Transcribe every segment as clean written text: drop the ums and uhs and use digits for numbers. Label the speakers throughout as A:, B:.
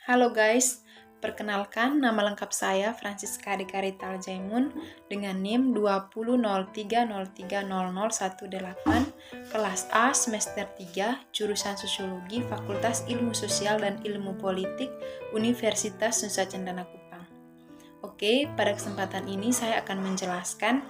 A: Halo guys, perkenalkan nama lengkap saya Francisca Dekarital Jaimun dengan NIM 2003030018, kelas A semester 3, jurusan Sosiologi, Fakultas Ilmu Sosial dan Ilmu Politik, Universitas Nusa Cendana Kupang. Oke, pada kesempatan ini saya akan menjelaskan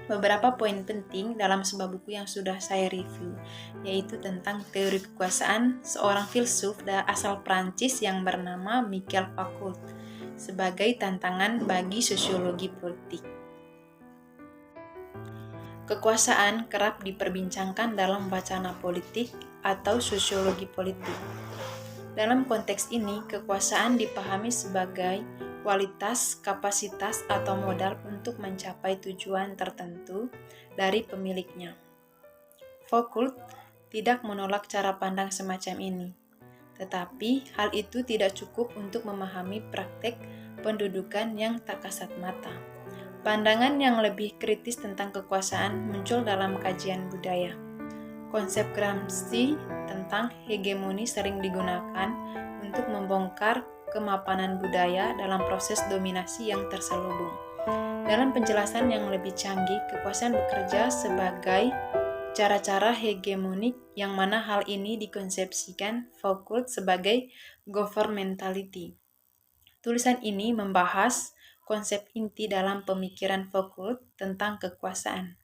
A: beberapa poin penting dalam sebuah buku yang sudah saya review, yaitu tentang teori kekuasaan seorang filsuf asal Prancis yang bernama Michel Foucault sebagai tantangan bagi sosiologi politik. Kekuasaan kerap diperbincangkan dalam wacana politik atau sosiologi politik. Dalam konteks ini, kekuasaan dipahami sebagai kualitas, kapasitas, atau modal untuk mencapai tujuan tertentu dari pemiliknya. Foucault tidak menolak cara pandang semacam ini, tetapi hal itu tidak cukup untuk memahami praktek pendudukan yang tak kasat mata. Pandangan yang lebih kritis tentang kekuasaan muncul dalam kajian budaya. Konsep Gramsci tentang hegemoni sering digunakan untuk membongkar kemapanan budaya dalam proses dominasi yang terselubung. Dalam penjelasan yang lebih canggih, kekuasaan bekerja sebagai cara-cara hegemonik yang mana hal ini dikonsepsikan Foucault sebagai governmentality. Tulisan ini membahas konsep inti dalam pemikiran Foucault tentang kekuasaan.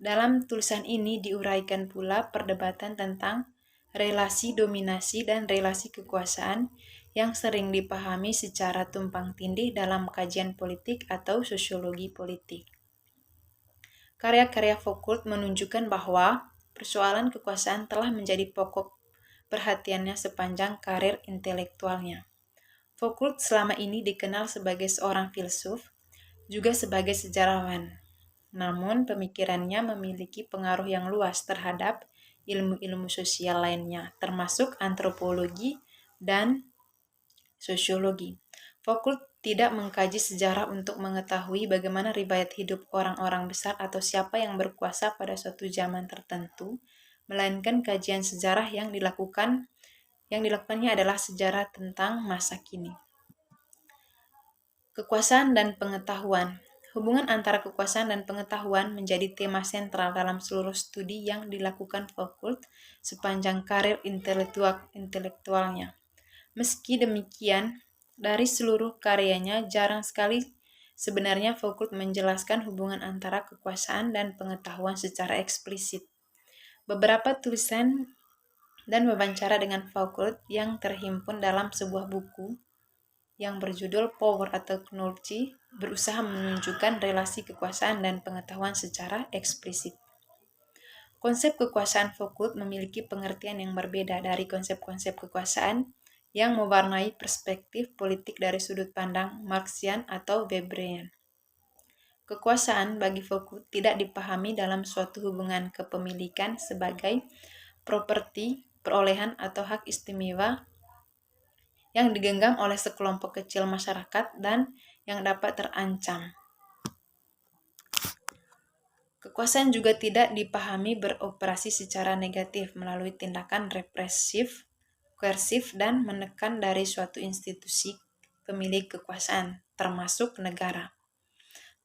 A: Dalam tulisan ini diuraikan pula perdebatan tentang relasi dominasi dan relasi kekuasaan yang sering dipahami secara tumpang tindih dalam kajian politik atau sosiologi politik. Karya-karya Foucault menunjukkan bahwa persoalan kekuasaan telah menjadi pokok perhatiannya sepanjang karir intelektualnya. Foucault selama ini dikenal sebagai seorang filsuf, juga sebagai sejarawan. Namun, pemikirannya memiliki pengaruh yang luas terhadap ilmu-ilmu sosial lainnya, termasuk antropologi dan sosiologi. Foucault tidak mengkaji sejarah untuk mengetahui bagaimana riwayat hidup orang-orang besar atau siapa yang berkuasa pada suatu zaman tertentu, melainkan kajian sejarah yang dilakukannya adalah sejarah tentang masa kini. Kekuasaan dan pengetahuan. Hubungan antara kekuasaan dan pengetahuan menjadi tema sentral dalam seluruh studi yang dilakukan Foucault sepanjang karir intelektualnya. Meski demikian, dari seluruh karyanya jarang sekali sebenarnya Foucault menjelaskan hubungan antara kekuasaan dan pengetahuan secara eksplisit. Beberapa tulisan dan wawancara dengan Foucault yang terhimpun dalam sebuah buku yang berjudul Power atau Knowledge berusaha menunjukkan relasi kekuasaan dan pengetahuan secara eksplisit. Konsep kekuasaan Foucault memiliki pengertian yang berbeda dari konsep-konsep kekuasaan yang mewarnai perspektif politik dari sudut pandang Marxian atau Weberian. Kekuasaan bagi Foucault tidak dipahami dalam suatu hubungan kepemilikan sebagai properti, perolehan atau hak istimewa yang digenggam oleh sekelompok kecil masyarakat dan yang dapat terancam. Kekuasaan juga tidak dipahami beroperasi secara negatif melalui tindakan represif, koersif, dan menekan dari suatu institusi pemilik kekuasaan, termasuk negara.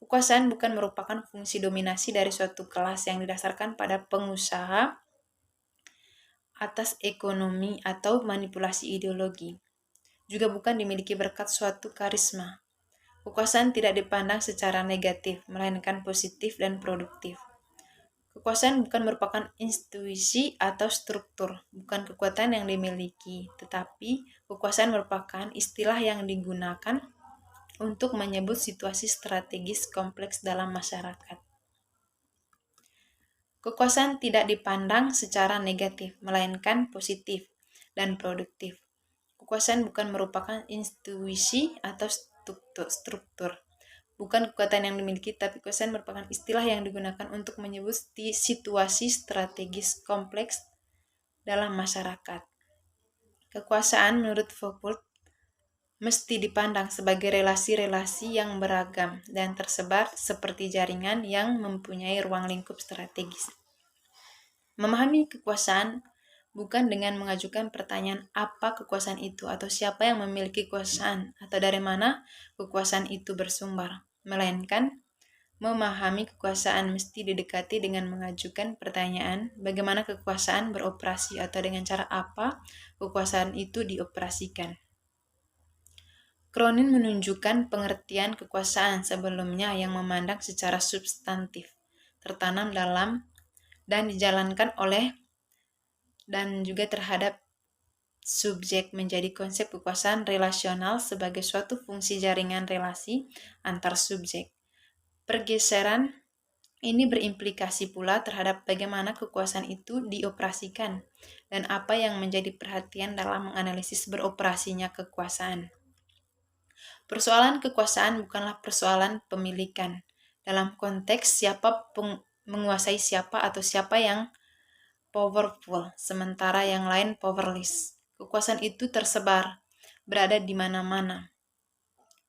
A: Kekuasaan bukan merupakan fungsi dominasi dari suatu kelas yang didasarkan pada pengusaha atas ekonomi atau manipulasi ideologi. Juga bukan dimiliki berkat suatu karisma. Kekuasaan tidak dipandang secara negatif, melainkan positif dan produktif. Kekuasaan bukan merupakan institusi atau struktur, bukan kekuatan yang dimiliki, tetapi kekuasaan merupakan istilah yang digunakan untuk menyebut situasi strategis kompleks dalam masyarakat. Kekuasaan tidak dipandang secara negatif, melainkan positif dan produktif. Kekuasaan bukan merupakan institusi atau struktur. Bukan kekuatan yang dimiliki, tapi kekuasaan merupakan istilah yang digunakan untuk menyebut situasi strategis kompleks dalam masyarakat. Kekuasaan menurut Foucault mesti dipandang sebagai relasi-relasi yang beragam dan tersebar seperti jaringan yang mempunyai ruang lingkup strategis. Memahami kekuasaan bukan dengan mengajukan pertanyaan apa kekuasaan itu atau siapa yang memiliki kekuasaan atau dari mana kekuasaan itu bersumber, melainkan memahami kekuasaan mesti didekati dengan mengajukan pertanyaan bagaimana kekuasaan beroperasi atau dengan cara apa kekuasaan itu dioperasikan. Cronin menunjukkan pengertian kekuasaan sebelumnya yang memandang secara substantif, tertanam dalam dan dijalankan oleh dan juga terhadap subjek menjadi konsep kekuasaan relasional sebagai suatu fungsi jaringan relasi antar subjek. Pergeseran ini berimplikasi pula terhadap bagaimana kekuasaan itu dioperasikan dan apa yang menjadi perhatian dalam menganalisis beroperasinya kekuasaan. Persoalan kekuasaan bukanlah persoalan pemilikan dalam konteks siapa menguasai siapa atau siapa yang powerful, sementara yang lain powerless. Kekuasaan itu tersebar, berada di mana-mana.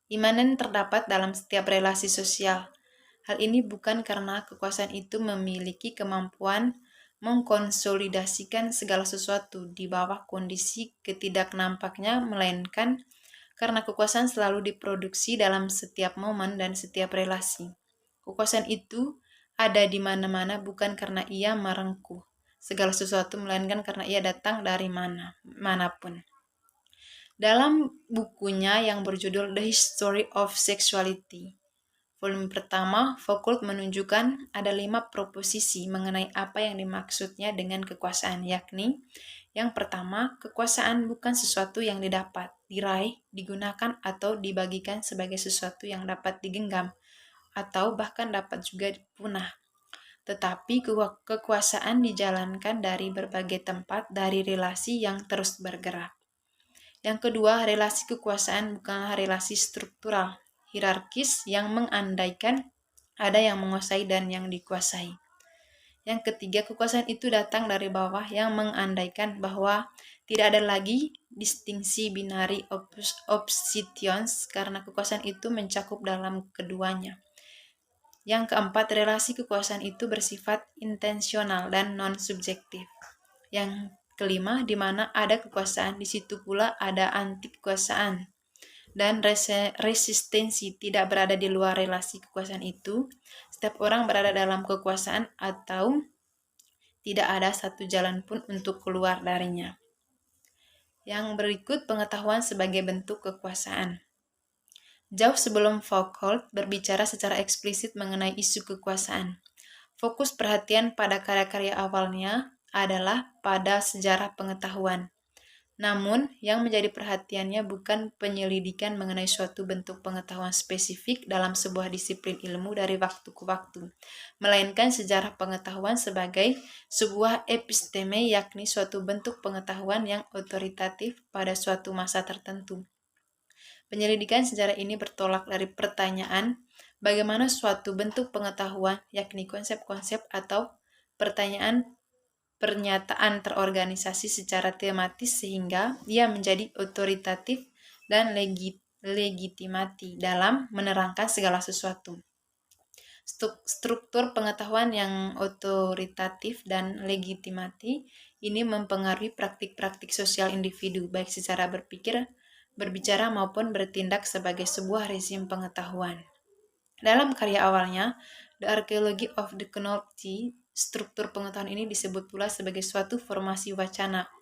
A: Imanen terdapat dalam setiap relasi sosial. Hal ini bukan karena kekuasaan itu memiliki kemampuan mengkonsolidasikan segala sesuatu di bawah kondisi ketidaknampaknya, melainkan karena kekuasaan selalu diproduksi dalam setiap momen dan setiap relasi. Kekuasaan itu ada di mana-mana bukan karena ia merengkuh segala sesuatu, melainkan karena ia datang dari manapun. Dalam bukunya yang berjudul The History of Sexuality, volume pertama, Foucault menunjukkan ada 5 proposisi mengenai apa yang dimaksudnya dengan kekuasaan, yakni yang pertama, kekuasaan bukan sesuatu yang didapat, diraih, digunakan, atau dibagikan sebagai sesuatu yang dapat digenggam, atau bahkan dapat juga punah. Tetapi kekuasaan dijalankan dari berbagai tempat, dari relasi yang terus bergerak. Yang kedua, relasi kekuasaan bukanlah relasi struktural, hierarkis yang mengandaikan ada yang menguasai dan yang dikuasai. Yang ketiga, kekuasaan itu datang dari bawah yang mengandaikan bahwa tidak ada lagi distingsi binari oppositions karena kekuasaan itu mencakup dalam keduanya. Yang keempat, relasi kekuasaan itu bersifat intensional dan non-subjektif. Yang kelima, di mana ada kekuasaan, di situ pula ada anti kekuasaan. Dan resistensi tidak berada di luar relasi kekuasaan itu. Setiap orang berada dalam kekuasaan atau tidak ada satu jalan pun untuk keluar darinya. Yang berikut pengetahuan sebagai bentuk kekuasaan. Jauh sebelum Foucault berbicara secara eksplisit mengenai isu kekuasaan, fokus perhatian pada karya-karya awalnya adalah pada sejarah pengetahuan. Namun, yang menjadi perhatiannya bukan penyelidikan mengenai suatu bentuk pengetahuan spesifik dalam sebuah disiplin ilmu dari waktu ke waktu, melainkan sejarah pengetahuan sebagai sebuah episteme, yakni suatu bentuk pengetahuan yang otoritatif pada suatu masa tertentu. Penyelidikan sejarah ini bertolak dari pertanyaan bagaimana suatu bentuk pengetahuan, yakni konsep-konsep atau pernyataan terorganisasi secara tematis sehingga ia menjadi otoritatif dan legitimati dalam menerangkan segala sesuatu. Struktur pengetahuan yang otoritatif dan legitimati ini mempengaruhi praktik-praktik sosial individu, baik secara berpikir, berbicara maupun bertindak sebagai sebuah rezim pengetahuan. Dalam karya awalnya, The Archaeology of the Knowledge, struktur pengetahuan ini disebut pula sebagai suatu formasi wacana.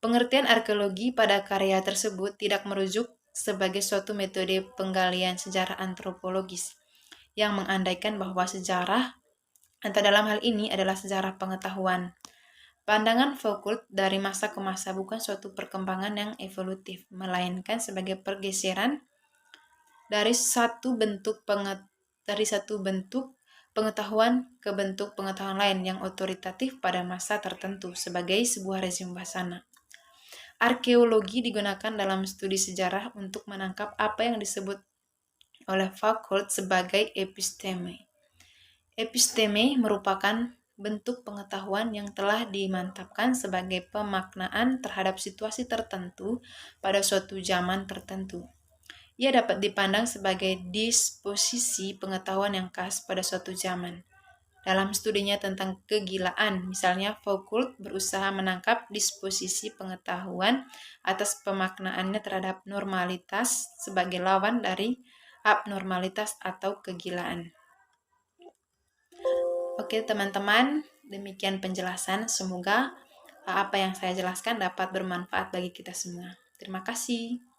A: Pengertian arkeologi pada karya tersebut tidak merujuk sebagai suatu metode penggalian sejarah antropologis yang mengandaikan bahwa sejarah atau dalam hal ini adalah sejarah pengetahuan. Pandangan Foucault dari masa ke masa bukan suatu perkembangan yang evolutif, melainkan sebagai pergeseran dari satu bentuk pengetahuan ke bentuk pengetahuan lain yang otoritatif pada masa tertentu sebagai sebuah rezim wacana. Arkeologi digunakan dalam studi sejarah untuk menangkap apa yang disebut oleh Foucault sebagai episteme. Episteme merupakan bentuk pengetahuan yang telah dimantapkan sebagai pemaknaan terhadap situasi tertentu pada suatu zaman tertentu. Ia dapat dipandang sebagai disposisi pengetahuan yang khas pada suatu zaman. dalam studinya tentang kegilaan. Misalnya, Foucault berusaha menangkap disposisi pengetahuan atas pemaknaannya terhadap normalitas sebagai lawan dari abnormalitas atau kegilaan. Oke teman-teman, demikian penjelasan. Semoga apa yang saya jelaskan dapat bermanfaat bagi kita semua. Terima kasih.